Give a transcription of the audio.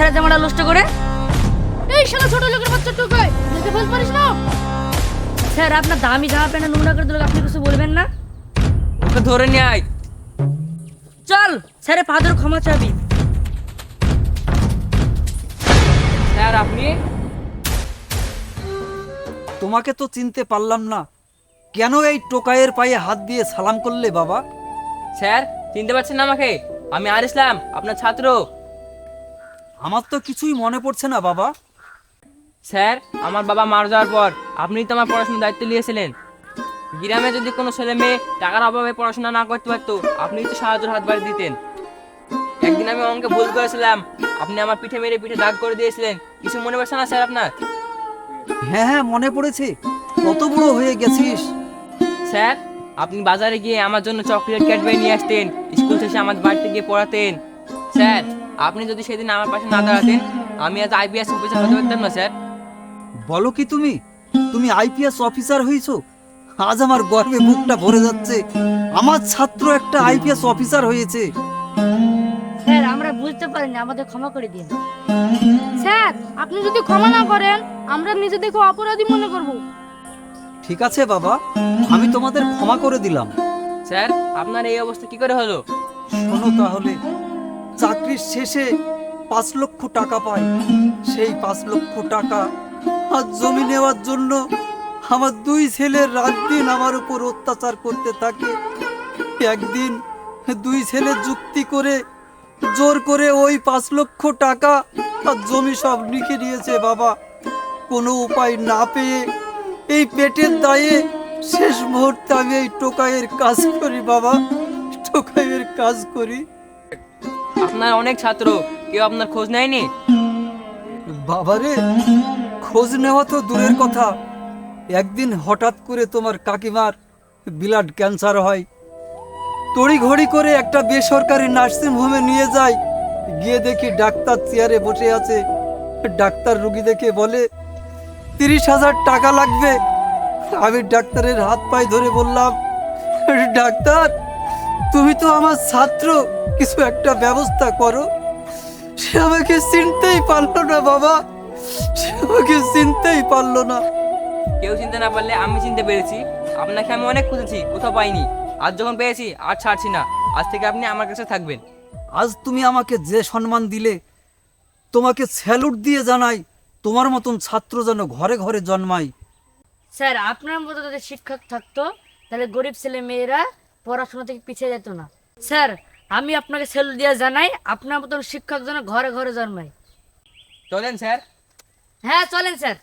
স্যারের জামাটা নষ্ট করে? এই শালা ছোট লোকের বাচ্চা টুকাই দেখে ফেল পারিস না? স্যার আপনার দামি জামা প্যান্ট নোংরা করে দিল, আপনি কিছু বলবেন না? ওকে ধরে নিয়ে আয়। চল স্যারের পা ধরে ক্ষমা চাবি। স্যার আপনি? তোমাকে তো চিনতে পারলাম না, কেন এই টোকাইয়ের পায়ে হাত দিয়ে সালাম করলে বাবা? স্যার চিনতে পারছেন না আমাকে? আমি আর ইসলাম, আপনার ছাত্র। আমার তো কিছুই মনে পড়ছে না বাবা। স্যার আমার বাবা মারা যাওয়ার পর আপনিই তো আমার পড়াশোনার দায়িত্ব নিয়েছিলেন। গ্রামে যদি কোনো ছেলে মেয়ে টাকার অভাবে পড়াশোনা না করতে পারতো, আপনিই তো সাহায্যের হাত বাড়িয়ে দিতেন। একদিন আমি অঙ্কে ভুল করেছিলাম, আপনি আমার পিঠে মেরে পিঠে দাগ করে দিয়েছিলেন। কিছু মনে পড়ছে না স্যার আপনার? হ্যাঁ হ্যাঁ, মনে পড়েছে। কত বড় হয়ে গেছিস। স্যার আপনি বাজারে গিয়ে আমার জন্য চকলেট ক্যাডবেরি নিয়ে আসতেন, স্কুল শেষে আমার বাড়িতে গিয়ে পড়াতেন। স্যার আপনি যদি সেদিন আমার পাশে না দাঁড়াতেন, আমি আজ আইপিএস অফিসার হতে পারতাম না স্যার। বলো কি তুমি? তুমি আইপিএস অফিসার হয়েছো? আজ আমার গর্বে বুকটা ভরে যাচ্ছে। আমার ছাত্র একটা আইপিএস অফিসার হয়েছে। স্যার আমরা বুঝতে পারিনি, আমাদের ক্ষমা করে দিন। স্যার আপনি যদি ক্ষমা না করেন আমরা নিজেদেরকে অপরাধী মনে করব। ঠিক আছে বাবা, আমি তোমাদের ক্ষমা করে দিলাম। স্যার আপনার এই অবস্থা কি করে হলো? শোনো তাহলে, চাকরির শেষে 5 লক্ষ টাকা পাই। সেই 5 লক্ষ টাকা আজ জমি নেওয়ার জন্য আমার 2 ছেলে রাত দিন আমার উপর অত্যাচার করতে থাকে। একদিন 2 ছেলে যুক্তি করে জোর করে ওই 5 লক্ষ টাকা আর জমি সব লিখে নিয়েছে বাবা। কোনো উপায় না পেয়ে এই পেটের দায়ে শেষ মুহূর্তে আমি এই টোকাইয়ের কাজ করি বাবা, টোকাইয়ের কাজ করি। আপনার অনেক ছাত্র, কেউ আপনার খোঁজ নেয়নি? বাবারে, খোঁজ নেওয়া তো দূরের কথা, একদিন হঠাৎ করে তোমার কাকিমার ব্লাড ক্যান্সার হয়। তড়িঘড়ি করে একটা বেসরকারি নার্সিং হোমে নিয়ে যাই। গিয়ে দেখি ডাক্তার চেয়ারে বসে আছে। ডাক্তার রুগী দেখে বলে 30,000 টাকা লাগবে। আমি ডাক্তারের হাত পায়ে ধরে বললাম, ডাক্তার তুমি তো আমার ছাত্র, কিছু একটা ব্যবস্থা করো। সে আমাকে চিনতেই পারলো না বাবা, সে আমাকে চিনতেই পারলো না। কেউ চিনতে না পারলে আমি চিনতে পেরেছি। আপনাকে আমি অনেক খুঁজেছি, কোথাও পাইনি। আজ যখন পেয়েছি আর ছাড়ছি না। আজ থেকে আপনি আমার কাছে থাকবেন। আজ তুমি আমাকে যে সম্মান দিলে, তোমাকে স্যালুট দিয়ে জানাই। তোমার মতন ছাত্র যেন ঘরে ঘরে জন্মায়। স্যার আপনার মতো যদি শিক্ষক থাকতো তাহলে গরিব ছেলে মেয়েরা পড়াশোনা থেকে পিছিয়ে যেত না। স্যার আমি আপনাকে স্যালুট দিয়ে জানাই, আপনার মতন শিক্ষক যেন ঘরে ঘরে জন্মায়। চলেন স্যার। হ্যাঁ চলেন স্যার।